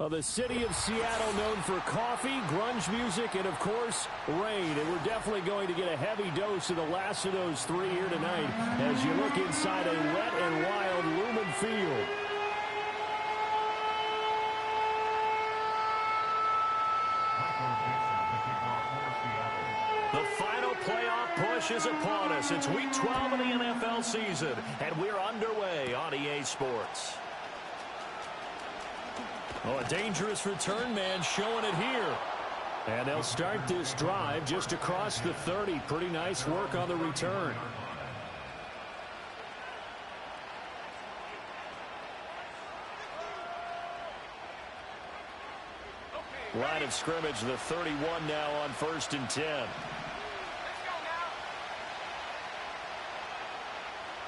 Well, the city of Seattle known for coffee, grunge music, and, of course, rain. And we're definitely going to get a heavy dose of the last of those three here tonight as you look inside a wet and wild Lumen Field. The final playoff push is upon us. It's Week 12 of the NFL season, and we're underway on EA Sports. Oh, a dangerous return man showing it here. And they'll start this drive just across the 30. Pretty nice work on the return. Line of scrimmage, the 31 now on 1st and 10.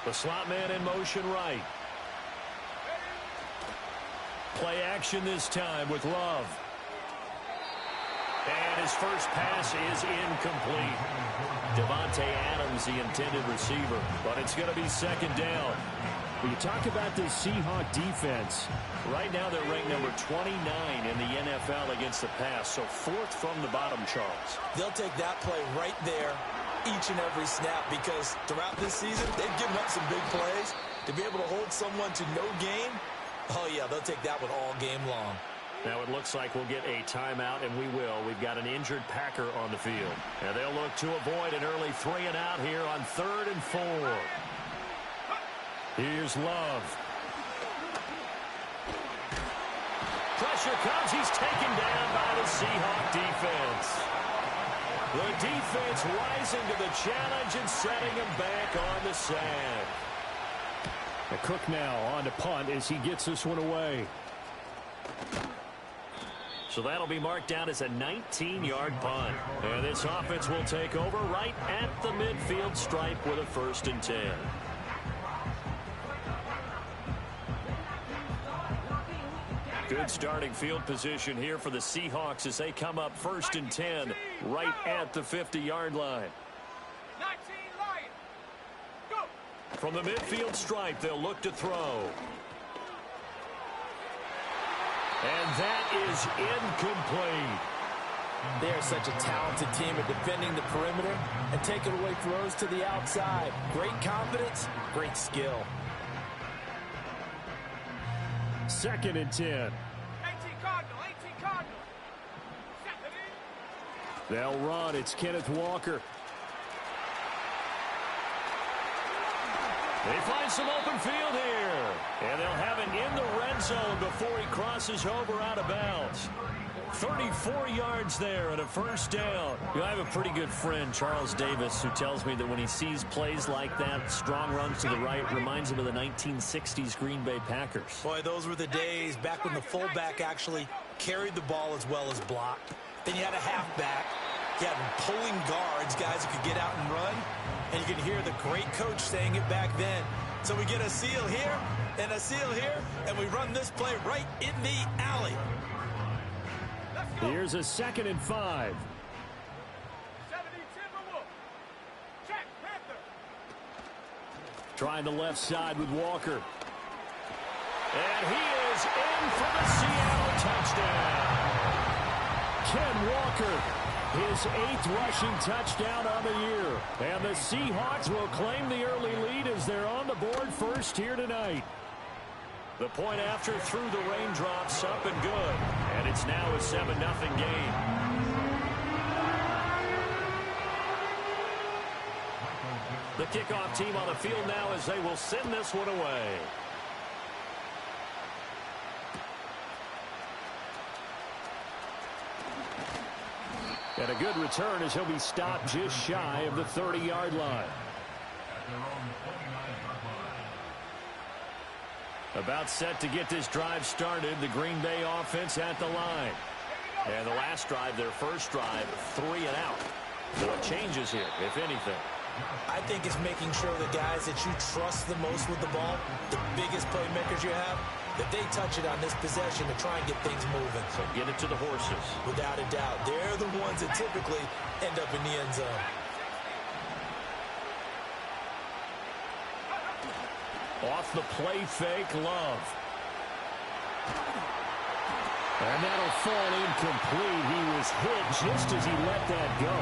The slot man in motion right. Play action this time with Love. And his first pass is incomplete. Devontae Adams, the intended receiver, but it's going to be second down. When you talk about this Seahawk defense, right now they're ranked number 29 in the NFL against the pass, so 4th from the bottom, Charles. They'll take that play right there each and every snap because throughout this season, they've given up some big plays. To be able to hold someone to no gain, oh, yeah, they'll take that one all game long. Now it looks like we'll get a timeout, and we will. We've got an injured Packer on the field. And they'll look to avoid an early 3-and-out here on 3rd and 4. Here's Love. Pressure comes. He's taken down by the Seahawk defense. The defense rising to the challenge and setting him back on the sack. The Cook now on to punt as he gets this one away. So that'll be marked down as a 19-yard punt. And this offense will take over right at the midfield stripe with a 1st and 10. Good starting field position here for the Seahawks as they come up 1st and 10 right at the 50-yard line. From the midfield stripe, they'll look to throw. And that is incomplete. They are such a talented team at defending the perimeter and taking away throws to the outside. Great confidence, great skill. 2nd and 10. 18 Cardinal. They'll run. It's Kenneth Walker. They find some open field here. And they'll have it in the red zone before he crosses over out of bounds. 34 yards there and a 1st down. You know, I have a pretty good friend, Charles Davis, who tells me that when he sees plays like that, strong runs to the right, reminds him of the 1960s Green Bay Packers. Boy, those were the days back when the fullback actually carried the ball as well as blocked. Then you had a halfback. You had pulling guards, guys who could get out and run. And you can hear the great coach saying it back then. So we get a seal here and a seal here, and we run this play right in the alley. Here's a 2nd and 5. Trying the left side with Walker. And he is in for the Seattle touchdown. Ken Walker, his 8th rushing touchdown on the year. And the Seahawks will claim the early lead as they're on the board first here tonight. The point after through the raindrops up and good. And it's now a 7-0 game. The kickoff team on the field now as they will send this one away. And a good return as he'll be stopped just shy of the 30-yard line. About set to get this drive started, the Green Bay offense at the line. And the last drive, their first drive, 3-and-out. So what changes here, if anything? I think it's making sure the guys that you trust the most with the ball, the biggest playmakers you have, that they touch it on this possession to try and get things moving. So get it to the horses. Without a doubt. They're the ones that typically end up in the end zone. Off the play fake, Love. And that'll fall incomplete. He was hit just as he let that go.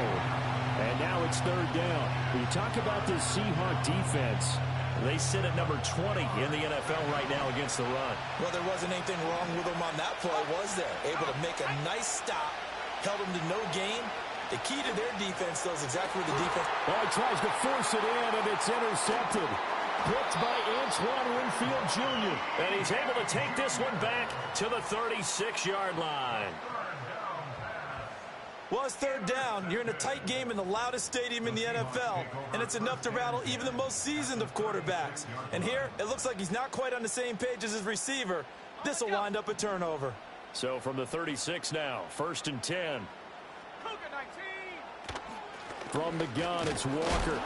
And now it's third down. When you talk about this Seahawk defense, they sit at number 20 in the NFL right now against the run. Well, there wasn't anything wrong with them on that play, was there? Able to make a nice stop, held them to no gain. The key to their defense, though, is exactly what the defense... Oh, he tries to force it in, and it's intercepted. Picked by Antoine Winfield Jr. And he's able to take this one back to the 36-yard line. Well, it's third down. You're in a tight game in the loudest stadium in the NFL, and it's enough to rattle even the most seasoned of quarterbacks. And here, it looks like he's not quite on the same page as his receiver. This will wind up a turnover. So from the 36 now, 1st and 10. From the gun, it's Walker.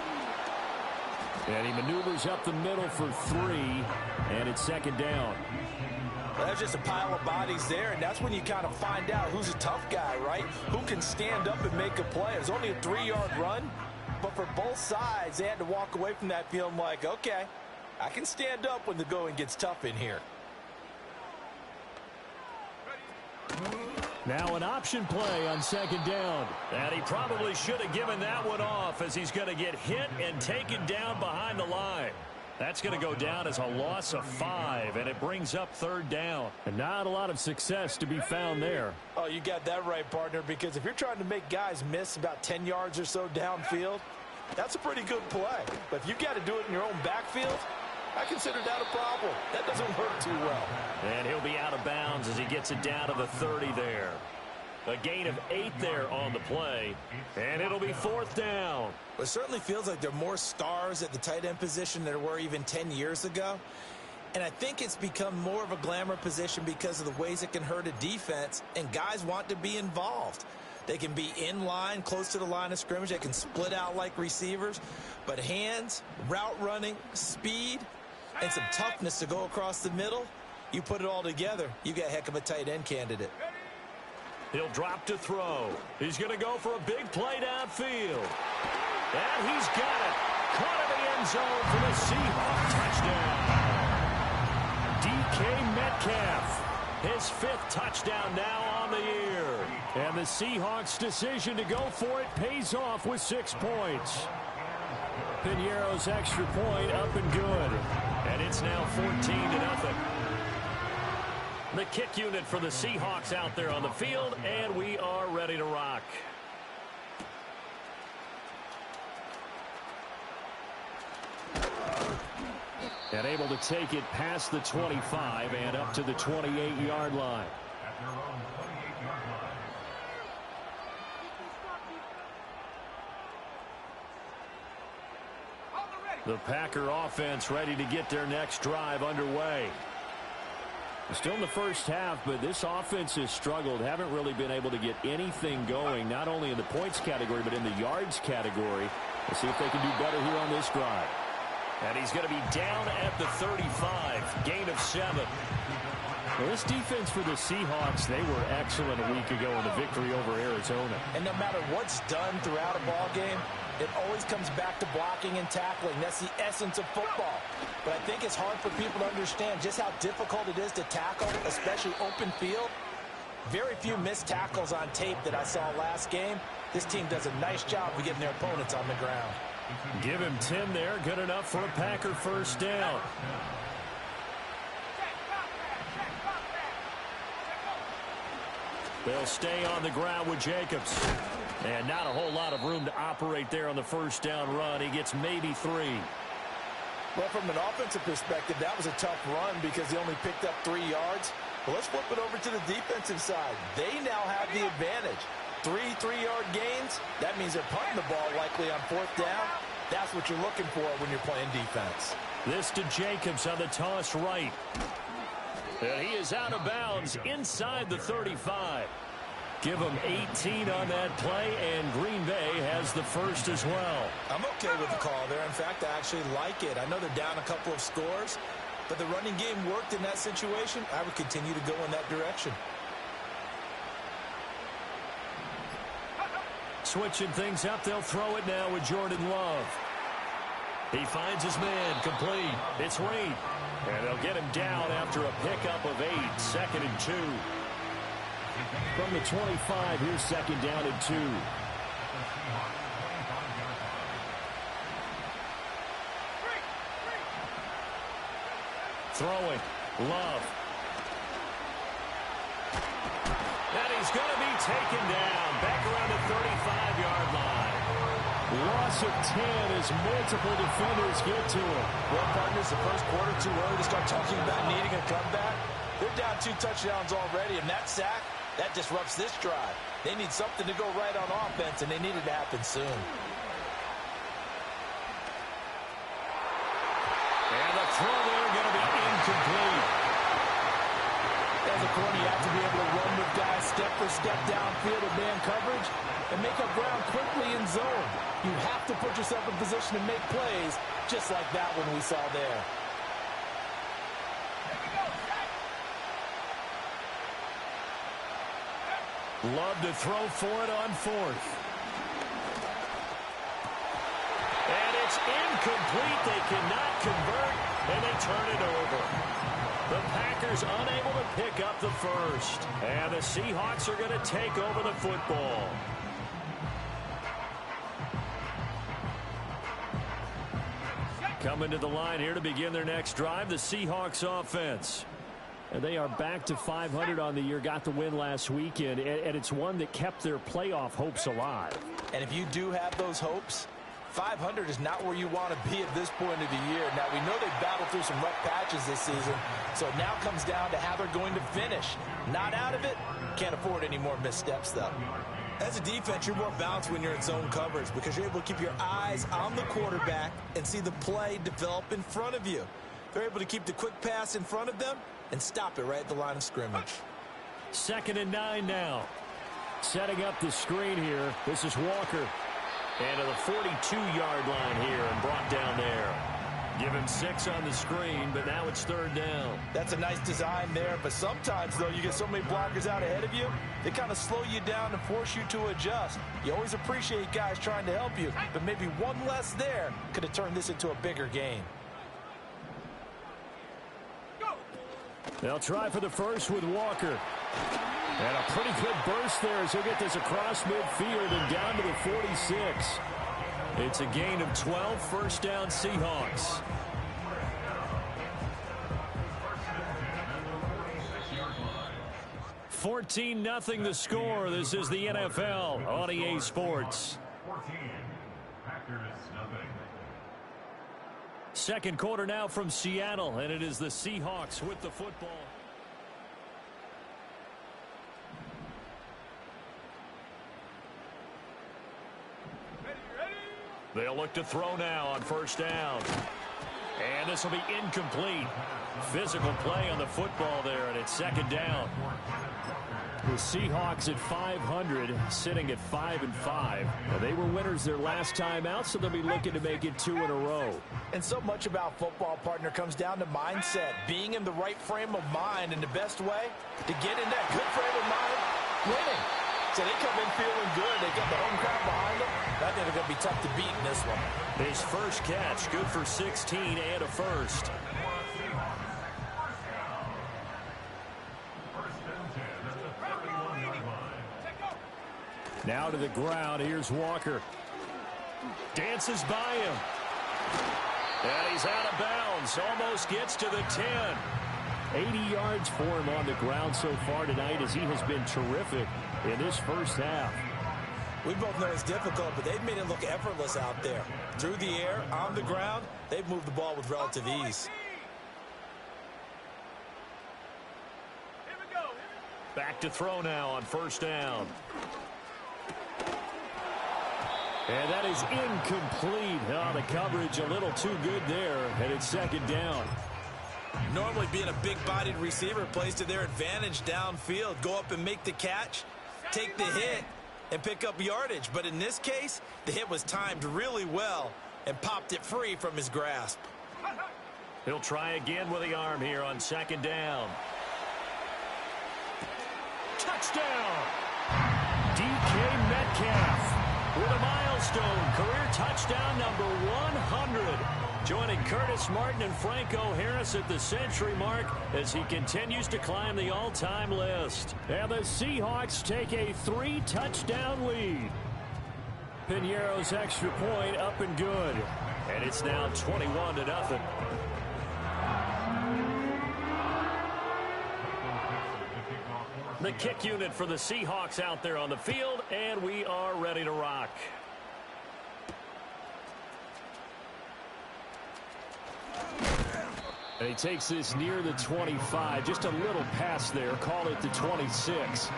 And he maneuvers up the middle for 3, and it's 2nd down. Well, there's just a pile of bodies there, and that's when you kind of find out who's a tough guy, right? Who can stand up and make a play. It was only a 3-yard run, but for both sides, they had to walk away from that feeling like, okay, I can stand up when the going gets tough in here. Now an option play on 2nd down. And he probably should have given that one off as he's going to get hit and taken down behind the line. That's going to go down as a loss of 5, and it brings up 3rd down. And not a lot of success to be found there. Oh, you got that right, partner, because if you're trying to make guys miss about 10 yards or so downfield, that's a pretty good play. But if you've got to do it in your own backfield, I consider that a problem. That doesn't work too well. And he'll be out of bounds as he gets it down to the 30 there. A gain of 8 there on the play, and it'll be 4th down. It certainly feels like there are more stars at the tight end position than there were even 10 years ago. And I think it's become more of a glamour position because of the ways it can hurt a defense, and guys want to be involved. They can be in line, close to the line of scrimmage. They can split out like receivers. But hands, route running, speed, and some toughness to go across the middle, you put it all together, you got a heck of a tight end candidate. He'll drop to throw. He's going to go for a big play downfield. And he's got it. Caught in the end zone for the Seahawk touchdown. DK Metcalf. His 5th touchdown now on the year. And the Seahawks' decision to go for it pays off with 6 points. Piñeiro's extra point up and good. And it's now 14-0. The kick unit for the Seahawks out there on the field, and we are ready to rock. And able to take it past the 25 and up to the 28-yard line. The Packer offense ready to get their next drive underway. Still in the first half, but this offense has struggled. Haven't really been able to get anything going, not only in the points category, but in the yards category. Let's see if they can do better here on this drive. And he's going to be down at the 35, gain of 7. Well, this defense for the Seahawks, they were excellent a week ago in the victory over Arizona. And no matter what's done throughout a ball game, it always comes back to blocking and tackling. That's the essence of football. But I think it's hard for people to understand just how difficult it is to tackle, especially open field. Very few missed tackles on tape that I saw last game. This team does a nice job of getting their opponents on the ground. Give him 10 there. Good enough for a Packer first down. They'll stay on the ground with Jacobs. And not a whole lot of room to operate there on the first down run. He gets maybe 3. Well, from an offensive perspective, that was a tough run because he only picked up 3 yards. Well, let's flip it over to the defensive side. They now have the advantage. 3 3-yard gains. That means they're punting the ball likely on 4th down. That's what you're looking for when you're playing defense. This to Jacobs on the toss right. And he is out of bounds inside the 35. Give him 18 on that play, and Green Bay has the first as well. I'm okay with the call there. In fact, I actually like it. I know they're down a couple of scores, but the running game worked in that situation. I would continue to go in that direction. Switching things up, they'll throw it now with Jordan Love. He finds his man, complete. It's Reed. And they'll get him down after a pickup of 8, 2nd and 2. From the 25, here's second down and 2. Throwing. Love. And he's going to be taken down. Back around the 35-yard line. Loss of 10 as multiple defenders get to him. Well, partners, the first quarter too early to start talking about needing a comeback. They're down 2 touchdowns already, and that sack, that disrupts this drive. They need something to go right on offense, and they need it to happen soon. And the throw there going to be incomplete. As a corner, you have to be able to run with guys step for step downfield with man coverage and make up ground quickly in zone. You have to put yourself in position to make plays, just like that one we saw there. Love to throw for it on 4th. And it's incomplete. They cannot convert, and they turn it over. The Packers unable to pick up the first. And the Seahawks are going to take over the football. Coming to the line here to begin their next drive, the Seahawks offense. And they are back to 500 on the year, got the win last weekend, and it's one that kept their playoff hopes alive. And if you do have those hopes, 500 is not where you want to be at this point of the year. Now, we know they've battled through some rough patches this season, so it now comes down to how they're going to finish. Not out of it, can't afford any more missteps, though. As a defense, you're more balanced when you're in zone coverage because you're able to keep your eyes on the quarterback and see the play develop in front of you. They're able to keep the quick pass in front of them and stop it right at the line of scrimmage. 2nd and 9 now. Setting up the screen here. This is Walker. And to the 42-yard line here and brought down there. Give him 6 on the screen, but now it's 3rd down. That's a nice design there, but sometimes, though, you get so many blockers out ahead of you, they kind of slow you down and force you to adjust. You always appreciate guys trying to help you, but maybe one less there could have turned this into a bigger game. They'll try for the first with Walker. And a pretty good burst there as he'll get this across midfield and down to the 46. It's a gain of 12, first down Seahawks. $14-0 the score. This is the NFL on EA Sports. 14, Packers nothing. Second quarter now from Seattle, and it is the Seahawks with the football. They'll look to throw now on first down. And this will be incomplete. Physical play on the football there, and it's 2nd down. The Seahawks at 500, sitting at 5-5. They were winners their last time out, so they'll be looking to make it 2 in a row. And so much about football, partner, comes down to mindset, being in the right frame of mind, and the best way to get in that good frame of mind, winning. So they come in feeling good. They got the home crowd behind them. I think they're going to be tough to beat in this one. His first catch, good for 16 and a first. Now to the ground. Here's Walker. Dances by him. And he's out of bounds. Almost gets to the 10. 80 yards for him on the ground so far tonight as he has been terrific in this first half. We both know it's difficult, but they've made it look effortless out there. Through the air, on the ground, they've moved the ball with relative ease. Back to throw now on first down. And that is incomplete. Oh, the coverage a little too good there, and it's 2nd down. Normally being a big-bodied receiver plays to their advantage downfield. Go up and make the catch, take the hit, and pick up yardage. But in this case, the hit was timed really well and popped it free from his grasp. He'll try again with the arm here on 2nd down. Touchdown! DK Metcalf with a milestone career touchdown number 100. joining Curtis Martin and Franco Harris at the century mark as he continues to climb the all-time list. And the Seahawks take a 3-touchdown lead. Piñeiro's extra point up and good. And it's now 21-0. The kick unit for the Seahawks out there on the field, and we are ready to rock. And he takes this near the 25, just a little past there, call it the 26.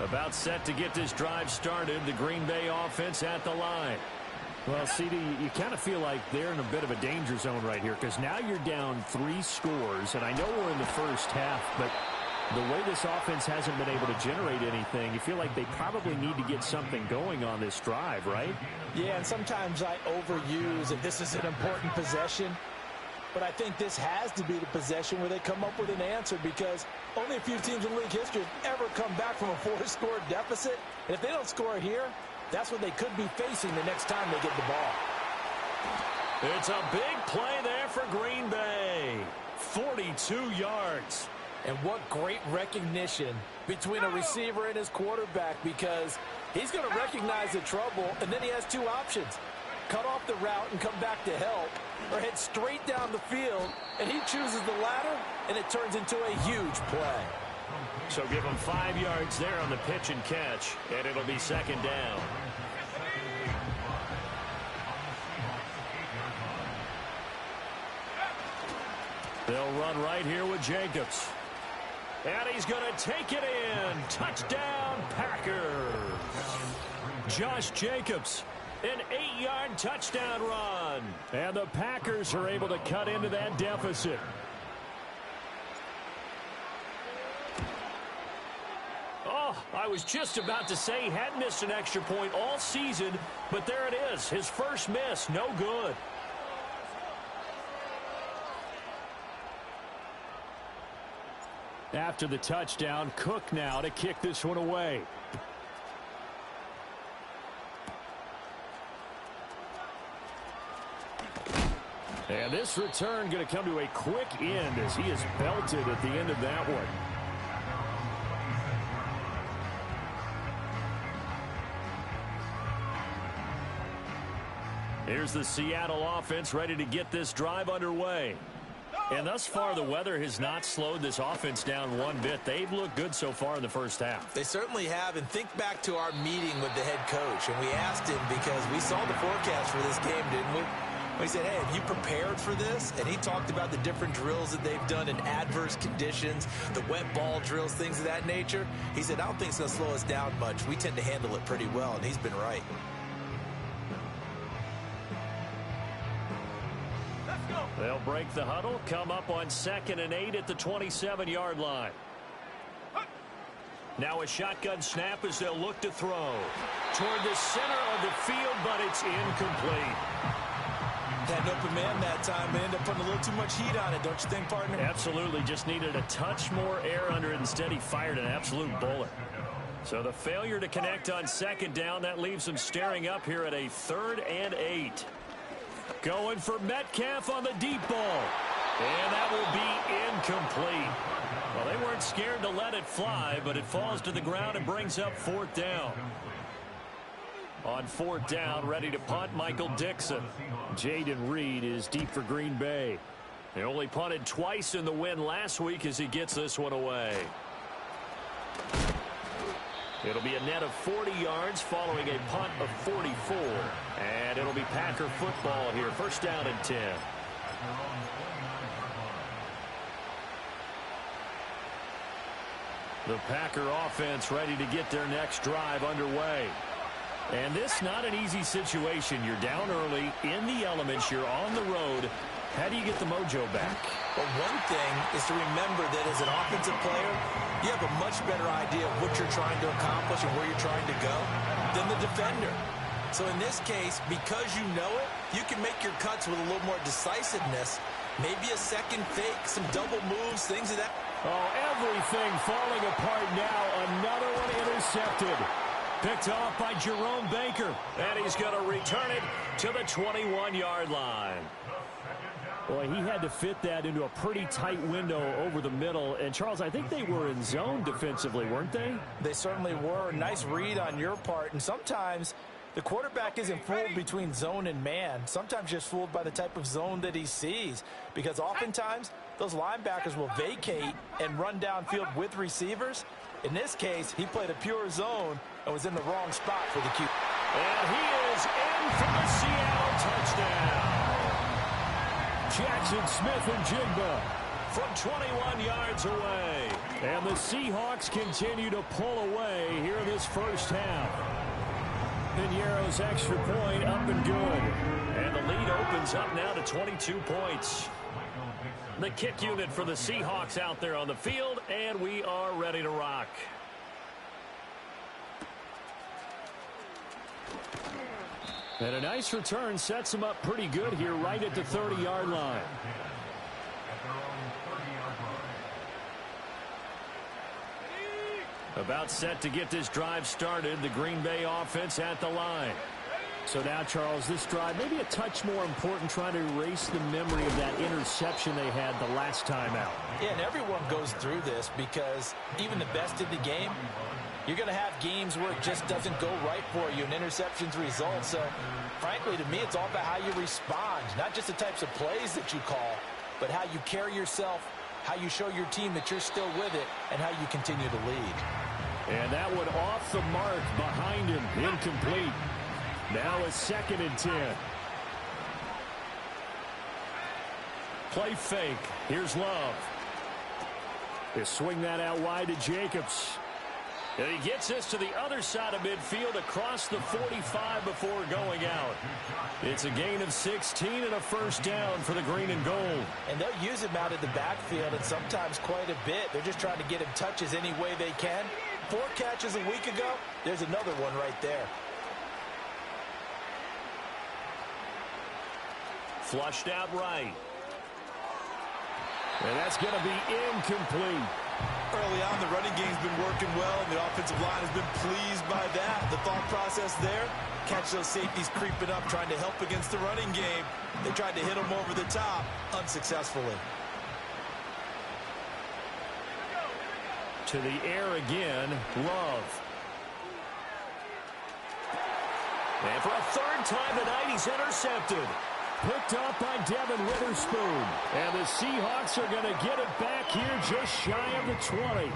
About set to get this drive started, the Green Bay offense at the line. Well, CD, you kind of feel like they're in a bit of a danger zone right here because now you're down 3 scores, and I know we're in the first half, but the way this offense hasn't been able to generate anything, you feel like they probably need to get something going on this drive, right? Yeah, and sometimes I overuse if this is an important possession, but I think this has to be the possession where they come up with an answer because only a few teams in league history have ever come back from a 4-score deficit, and if they don't score here, that's what they could be facing the next time they get the ball. It's a big play there for Green Bay. 42 yards. And what great recognition between a receiver and his quarterback because he's going to recognize the trouble, and then he has 2 options. Cut off the route and come back to help, or head straight down the field, and he chooses the latter, and it turns into a huge play. So give him 5 yards there on the pitch and catch, and it'll be second down. They'll run right here with Jacobs. And he's going to take it in. Touchdown, Packers. Josh Jacobs, an 8-yard touchdown run. And the Packers are able to cut into that deficit. Oh, I was just about to say he hadn't missed an extra point all season, but there it is. His first miss, no good. After the touchdown, Cook now to kick this one away. And this return going to come to a quick end as he is belted at the end of that one. Here's the Seattle offense ready to get this drive underway. And thus far, the weather has not slowed this offense down one bit. They've looked good so far in the first half. They certainly have. And think back to our meeting with the head coach. And we asked him because we saw the forecast for this game, didn't we? We said, hey, have you prepared for this? And he talked about the different drills that they've done in adverse conditions, the wet ball drills, things of that nature. He said, I don't think it's going to slow us down much. We tend to handle it pretty well, and he's been right. They'll break the huddle, come up on 2nd and 8 at the 27-yard line. Now a shotgun snap as they'll look to throw. Toward the center of the field, but it's incomplete. Had an open man that time, but ended up putting a little too much heat on it, don't you think, partner? Absolutely. Just needed a touch more air under it. Instead, he fired an absolute bullet. So the failure to connect on 2nd down, that leaves him staring up here at a 3rd and 8. Going for Metcalf on the deep ball. And that will be incomplete. Well, they weren't scared to let it fly, but it falls to the ground and brings up 4th down. On 4th down, ready to punt, Michael Dixon. Jaden Reed is deep for Green Bay. They only punted twice in the win last week as he gets this one away. It'll be a net of 40 yards following a punt of 44. And it'll be Packer football here. 1st down and 10. The Packer offense ready to get their next drive underway. And this not an easy situation. You're down early, in the elements, you're on the road. How do you get the mojo back? Well, one thing is to remember that as an offensive player, you have a much better idea of what you're trying to accomplish and where you're trying to go than the defender. So in this case, because you know it, you can make your cuts with a little more decisiveness. Maybe a second fake, some double moves, things of that. Oh, everything falling apart now. Another one intercepted. Picked off by Jerome Baker. And he's going to return it to the 21-yard line. Boy, he had to fit that into a pretty tight window over the middle. And, Charles, I think they were in zone defensively, weren't they? They certainly were. Nice read on your part. And sometimes the quarterback isn't fooled between zone and man. Sometimes just fooled by the type of zone that he sees. Because oftentimes those linebackers will vacate and run downfield with receivers. In this case, he played a pure zone and was in the wrong spot for the Q. And he is in for the Seattle touchdown. Jackson Smith-Njigba from 21 yards away. And the Seahawks continue to pull away here in this first half. Piñeiro's extra point up and good. And the lead opens up now to 22 points. The kick unit for the Seahawks out there on the field, and we are ready to rock. And a nice return sets him up pretty good here right at the 30-yard line. About set to get this drive started, the Green Bay offense at the line. So now, Charles, this drive maybe a touch more important, trying to erase the memory of that interception they had the last time out. Yeah, and everyone goes through this because even the best in the game, you're going to have games where it just doesn't go right for you and interceptions result. So, frankly, to me, it's all about how you respond, not just the types of plays that you call, but how you carry yourself, how you show your team that you're still with it, and how you continue to lead. And that one off the mark behind him, incomplete. Now a 2nd and 10. Play fake. Here's Love. They swing that out wide to Jacobs. And he gets this to the other side of midfield across the 45 before going out. It's a gain of 16 and a first down for the green and gold. And they'll use him out of the backfield and sometimes quite a bit. They're just trying to get him touches any way they can. 4 catches a week ago. There's another one right there. Flushed out right. And that's going to be incomplete. Early on, the running game's been working well, and the offensive line has been pleased by that. The thought process there, catch those safeties creeping up, trying to help against the running game. They tried to hit them over the top, unsuccessfully. To the air again, Love. And for a 3rd time tonight, he's intercepted. Picked up by Devin Witherspoon. And the Seahawks are going to get it back here just shy of the 20.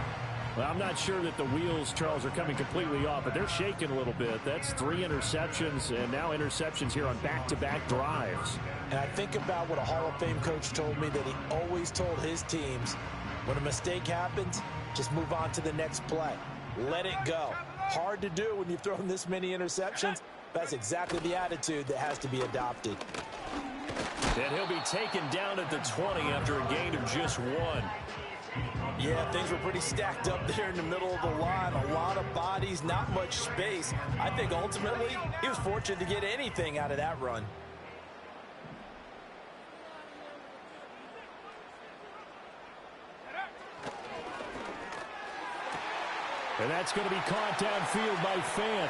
Well, I'm not sure that the wheels, Charles, are coming completely off, but they're shaking a little bit. That's 3 interceptions, and now interceptions here on back-to-back drives. And I think about what a Hall of Fame coach told me that he always told his teams, when a mistake happens, just move on to the next play. Let it go. Hard to do when you've thrown this many interceptions. That's exactly the attitude that has to be adopted. And he'll be taken down at the 20 after a gain of just 1. Yeah, things were pretty stacked up there in the middle of the line. A lot of bodies, not much space. I think ultimately he was fortunate to get anything out of that run. And that's going to be caught downfield by Fant.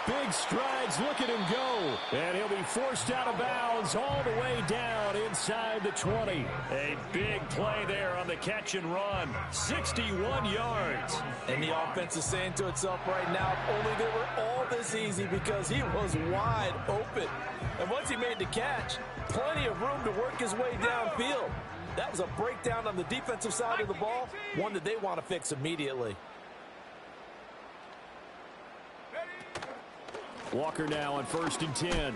Big strides, look at him go. And he'll be forced out of bounds all the way down inside the 20. A big play there on the catch and run. 61 yards. And the offense is saying to itself right now, only they were all this easy because he was wide open. And once he made the catch, plenty of room to work his way downfield. That was a breakdown on the defensive side of the ball, one that they want to fix immediately. Walker now on 1st and 10.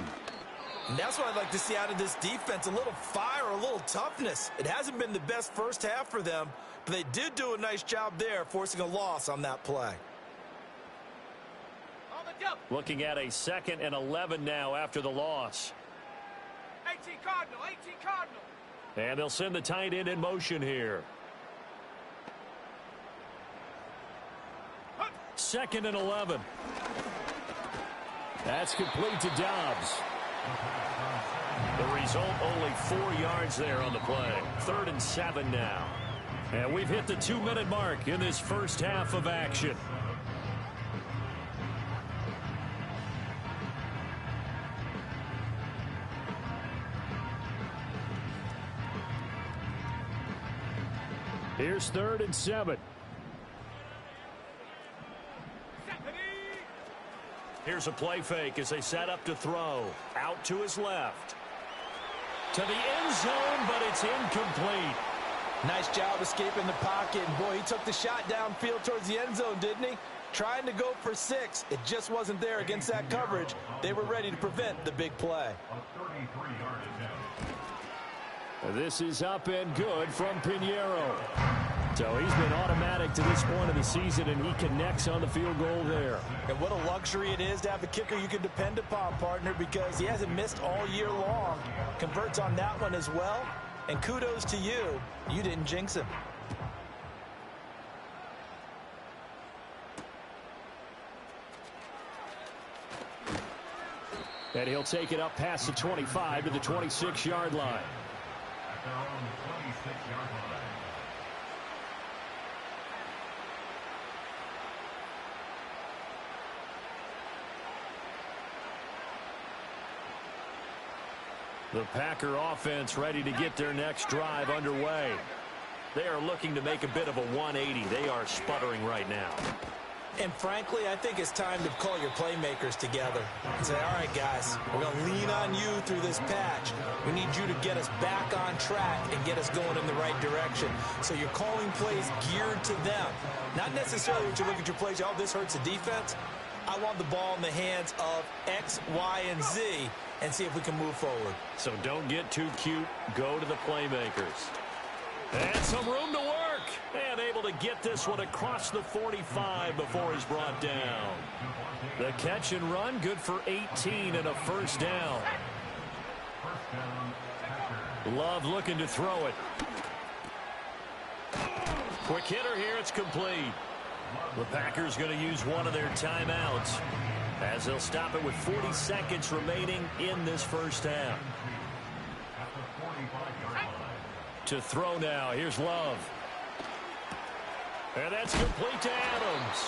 And that's what I'd like to see out of this defense, a little fire, a little toughness. It hasn't been the best first half for them, but they did do a nice job there, forcing a loss on that play. Looking at a 2nd and 11 now after the loss. 18 Cardinal, 18 Cardinal. And they'll send the tight end in motion here. 2nd and 11. That's complete to Dobbs. The result, only 4 yards there on the play. 3rd and 7 now. And we've hit the 2-minute mark in this first half of action. Here's 3rd and 7. Here's a play fake as they set up to throw. Out to his left. To the end zone, but it's incomplete. Nice job escaping the pocket. And boy, he took the shot downfield towards the end zone, didn't he? Trying to go for 6. It just wasn't there against that coverage. They were ready to prevent the big play. This is up and good from Pinheiro. So he's been automatic to this point of the season, and he connects on the field goal there. And what a luxury it is to have a kicker you can depend upon, partner, because he hasn't missed all year long. Converts on that one as well. And kudos to you. You didn't jinx him. And he'll take it up past the 25 to the 26-yard line. At their own 26-yard line. The Packer offense ready to get their next drive underway. They are looking to make a bit of a 180. They are sputtering right now. And frankly, I think it's time to call your playmakers together and say, all right, guys, we're going to lean on you through this patch. We need you to get us back on track and get us going in the right direction. So you're calling plays geared to them. Not necessarily when you look at your plays, oh, this hurts the defense. I want the ball in the hands of X, Y, and Z and see if we can move forward. So don't get too cute. Go to the playmakers. And some room to work. And able to get this one across the 45 before he's brought down. The catch and run, good for 18 and a first down. Love looking to throw it. Quick hitter here, it's complete. The Packers going to use one of their timeouts as they'll stop it with 40 seconds remaining in this first half. To throw now, here's Love. And that's complete to Adams.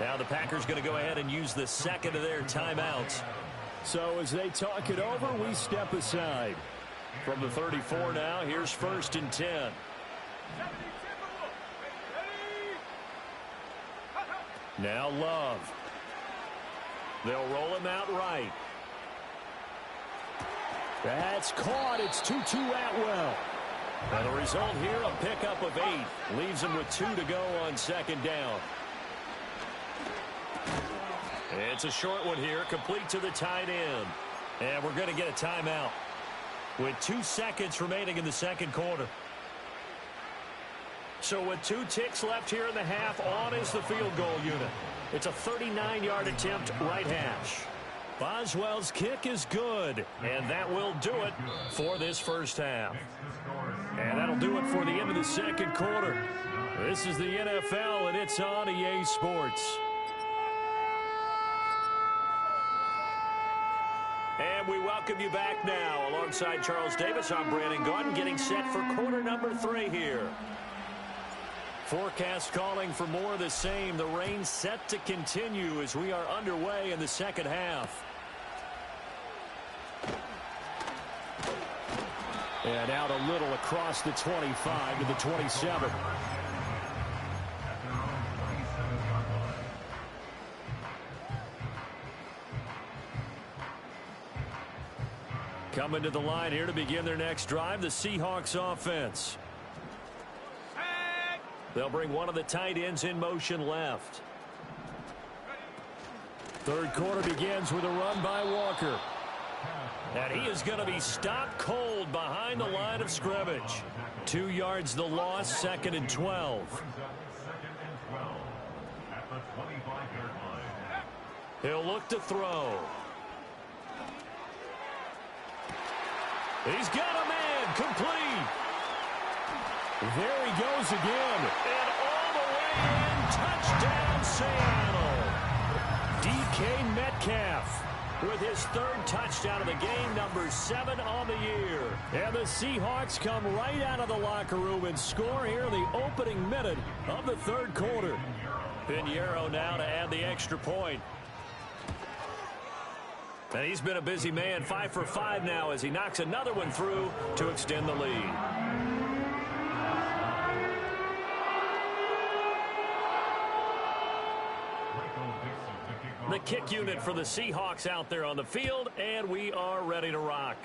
Now the Packers going to go ahead and use the second of their timeouts. So as they talk it over, we step aside. From the 34 now, here's 1st and 10. Now Love. They'll roll him out right. That's caught. It's Tutu Atwell. And the result here, a pickup of 8. Leaves him with 2 to go on second down. It's a short one here, complete to the tight end. And we're going to get a timeout with 2 seconds remaining in the second quarter. So with 2 ticks left here in the half, on is the field goal unit. It's a 39-yard attempt, right hash. Boswell's kick is good, and that will do it for this first half. And that'll do it for the end of the second quarter. This is the NFL, and it's on EA Sports. And we welcome you back now. Alongside Charles Davis, I'm Brandon Gaudin, getting set for quarter number 3 here. Forecast calling for more of the same. The rain set to continue as we are underway in the second half. And out a little across the 25 to the 27. Coming to the line here to begin their next drive, the Seahawks offense. They'll bring one of the tight ends in motion left. Third quarter begins with a run by Walker. And he is going to be stopped cold behind the line of scrimmage. 2 yards the loss, 2nd and 12. He'll look to throw. He's got a man, complete. There he goes again. And all the way in, touchdown Seattle. DK Metcalf. with his third touchdown of the game, number 7 on the year. And the Seahawks come right out of the locker room and score here in the opening minute of the third quarter. Pinheiro now to add the extra point. And he's been a busy man, 5 for 5 now as he knocks another one through to extend the lead. The kick unit for the Seahawks out there on the field, and we are ready to rock.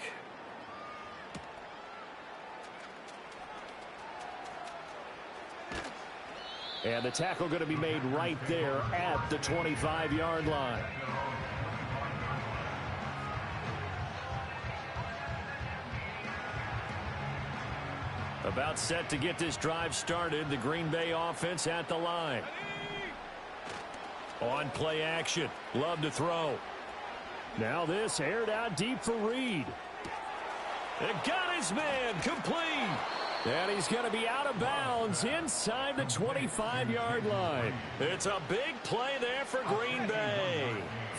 And the tackle going to be made right there at the 25-yard line. About set to get this drive started. The Green Bay offense at the line. On play action. Love to throw. Now this aired out deep for Reed. It got his man complete. And he's going to be out of bounds inside the 25-yard line. It's a big play there for Green Bay.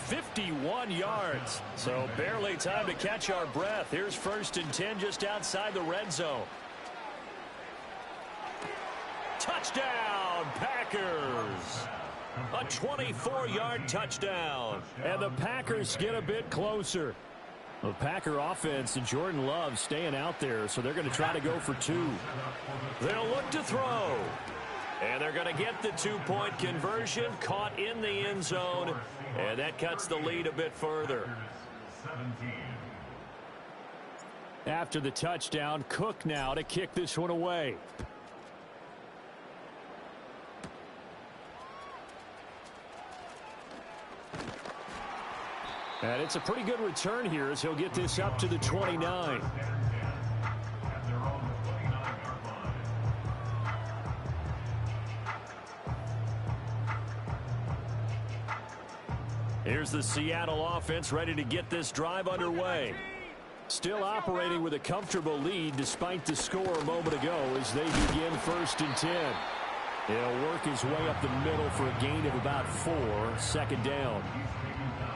51 yards. So barely time to catch our breath. Here's 1st and 10 just outside the red zone. Touchdown, Packers. A 24-yard touchdown. And the Packers get a bit closer. The Packer offense and Jordan Love staying out there, so they're going to try to go for 2. They'll look to throw. And they're going to get the 2-point conversion, caught in the end zone, and that cuts the lead a bit further. After the touchdown, Cook now to kick this one away. And it's a pretty good return here as he'll get this up to the 29. Here's the Seattle offense ready to get this drive underway. Still operating with a comfortable lead despite the score a moment ago as they begin 1st and 10. He'll work his way up the middle for a gain of about 4, 2nd down.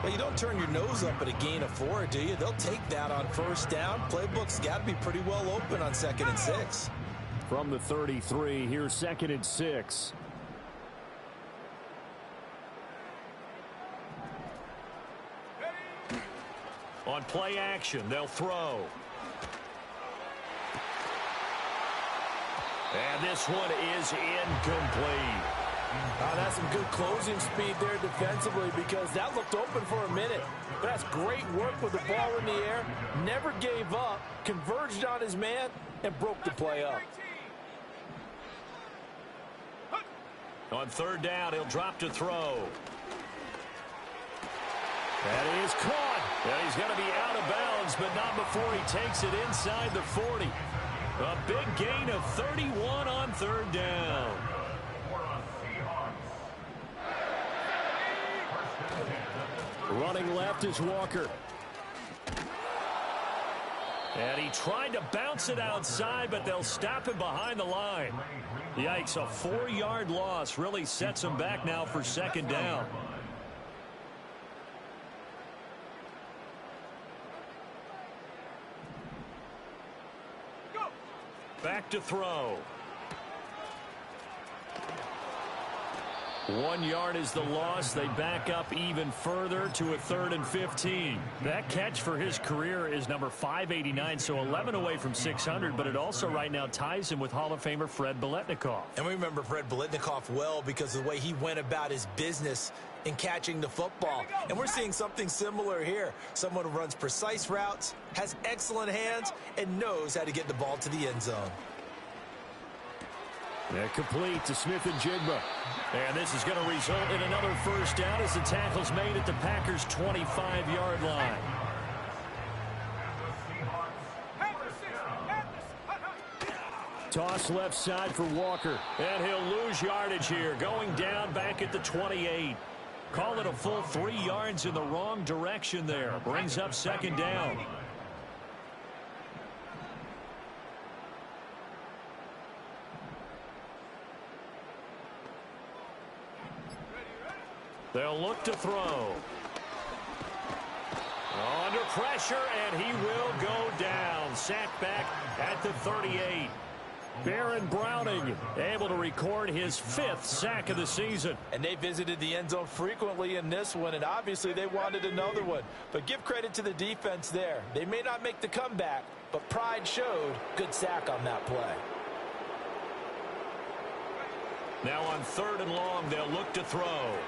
Well, you don't turn your nose up at a gain of 4, do you? They'll take that on 1st down. Playbook's got to be pretty well open on 2nd and 6. From the 33, here's 2nd and 6. On play action, they'll throw. And this one is incomplete. That's some good closing speed there defensively because that looked open for a minute. But that's great work with the ball in the air. Never gave up, converged on his man, and broke the play up. On 3rd down, he'll drop to throw. That is caught. And he's going to be out of bounds, but not before he takes it inside the 40. A big gain of 31 on 3rd down. Running left is Walker. And he tried to bounce it outside, but they'll stop him behind the line. Yikes, a 4-yard loss really sets him back now for 2nd down. Back to throw. 1 yard is the loss. They back up even further to a 3rd and 15. That catch for his career is number 589, so 11 away from 600, but it also right now ties him with Hall of Famer Fred Biletnikoff. And we remember Fred Biletnikoff well because of the way he went about his business in catching the football. And we're seeing something similar here. Someone who runs precise routes, has excellent hands, and knows how to get the ball to the end zone. They're complete to Smith and Jigba. And this is going to result in another 1st down as the tackle's made at the Packers' 25-yard line. Toss left side for Walker. And he'll lose yardage here, going down back at the 28. Call it a full 3 yards in the wrong direction there. Brings up 2nd down. They'll look to throw. pressure, and he will go down. Sacked back at the 38. Baron Browning able to record his 5th sack of the season. And they visited the end zone frequently in this one, and obviously they wanted another one. But give credit to the defense there. They may not make the comeback, but pride showed. Good sack on that play. Now on 3rd and long, they'll look to throw.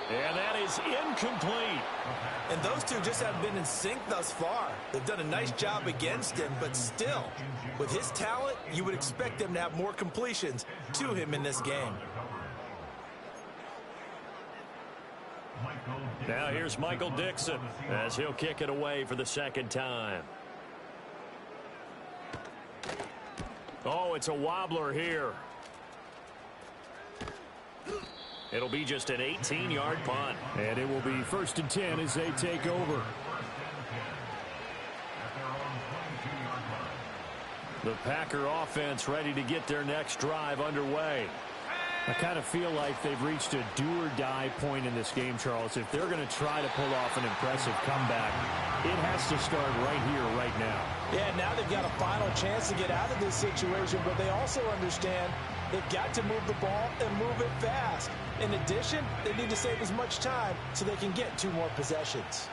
And that is incomplete. And those two just haven't been in sync thus far. They've done a nice job against him, but still, with his talent, you would expect them to have more completions to him in this game. Now here's Michael Dixon as he'll kick it away for the 2nd time. Oh, it's a wobbler here. It'll be just an 18-yard punt. And it will be 1st and 10 as they take over. The Packer offense ready to get their next drive underway. I kind of feel like they've reached a do-or-die point in this game, Charles. If they're going to try to pull off an impressive comeback, it has to start right here, right now. Yeah, now they've got a final chance to get out of this situation, but they also understand they've got to move the ball and move it fast. In addition, they need to save as much time so they can get 2 more possessions.